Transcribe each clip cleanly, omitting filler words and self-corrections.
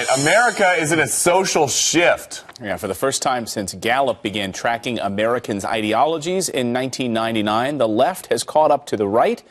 right, America is in a social shift. Yeah, for the first time since Gallup began tracking Americans' ideologies in 1999, the left has caught up to the right.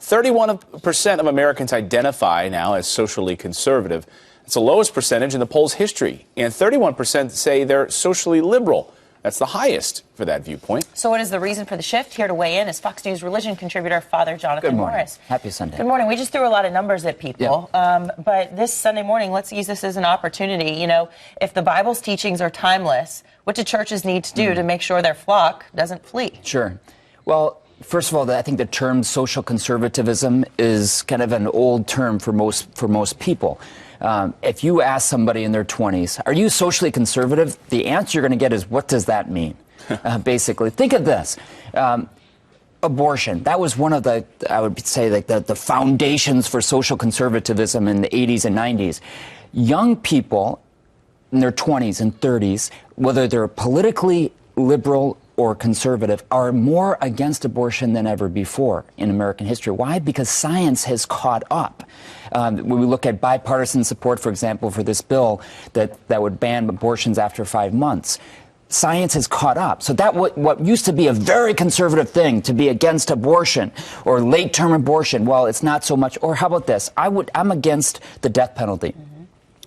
31% of Americans identify now as socially conservative. It's the lowest percentage in the poll's history. And 31% say they're socially liberal. That's the highest for that viewpoint. So what is the reason for the shift? Here to weigh in is Fox News religion contributor Father Jonathan Good morning. Morris. Happy Sunday. Good morning. We just threw a lot of numbers at people. Yeah. But this Sunday morning, let's use this as an opportunity. You know, if the Bible's teachings are timeless, what do churches need to do to make sure their flock doesn't flee? Sure. Well, first of all, I think the term social conservatism is kind of an old term for most people. If you ask somebody in their 20s, are you socially conservative? The answer you're going to get is, what does that mean? Basically, think of this. Abortion, that was one of the, I would say, like the foundations for social conservatism in the 80s and 90s. Young people in their 20s and 30s, whether they're politically liberal or conservative, are more against abortion than ever before in American history. Why? Because science has caught up. When we look at bipartisan support, for example, for this bill that would ban abortions after 5 months, science has caught up. So that what used to be a very conservative thing, to be against abortion or late-term abortion, well, it's not so much. Or how about this? I'm against the death penalty.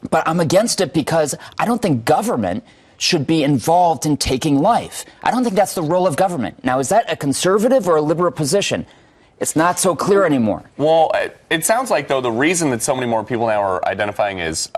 But I'm against it because I don't think government should be involved in taking life. I don't think that's the role of government. Now, is that a conservative or a liberal position? It's not so clear anymore. Well, it sounds like, though, the reason that so many more people now are identifying as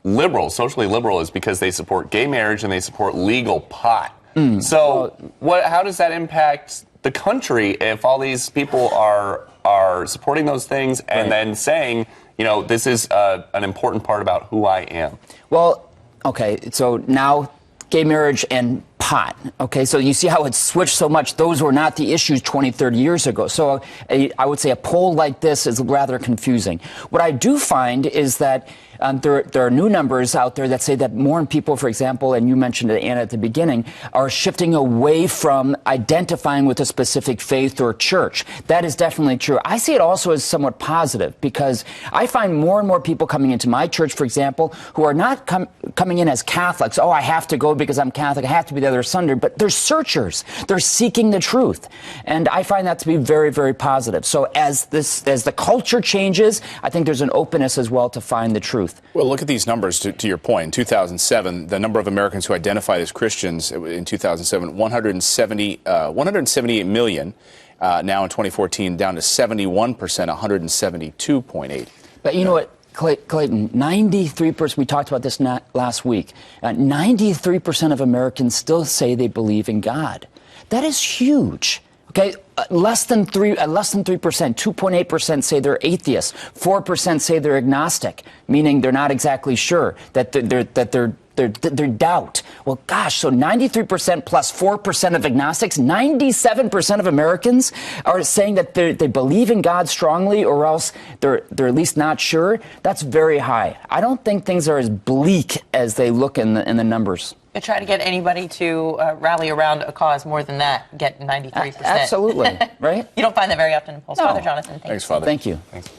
liberal, socially liberal, is because they support gay marriage and they support legal pot. So how does that impact the country if all these people are supporting those things and then saying, you know, this is an important part about who I am? Well, okay, so now gay marriage and pot. Okay, so you see how it's switched so much. Those were not the issues 20, 30 years ago. So I would say a poll like this is rather confusing. What I do find is that there are new numbers out there that say that more people, for example, and you mentioned it, Anna, at the beginning, are shifting away from identifying with a specific faith or church. That is definitely true. I see it also as somewhat positive because I find more and more people coming into my church, for example, who are not coming in as Catholics. Oh, I have to go because I'm Catholic. I have to be there Sunday. But they're searchers. They're seeking the truth. And I find that to be very, very positive. So as the culture changes, I think there's an openness as well to find the truth. Well, look at these numbers to your point. In 2007, the number of Americans who identified as Christians in 2007, 178 million. Now in 2014, down to 71%, 172.8. But you know what, Clayton, 93%, we talked about this last week, 93% of Americans still say they believe in God. That is huge. Okay, less than 3%, 2.8% say they're atheists, 4% say they're agnostic, meaning they're not exactly sure, that they're doubt. Well, gosh, so 93% plus 4% of agnostics, 97% of Americans are saying that they believe in God strongly, or else they're at least not sure. That's very high. I don't think things are as bleak as they look in the numbers. You try to get anybody to rally around a cause more than that, get 93%. Absolutely, right? You don't find that very often in polls. No. Father Jonathan, thanks. Thanks, Father. Thank you. Thanks.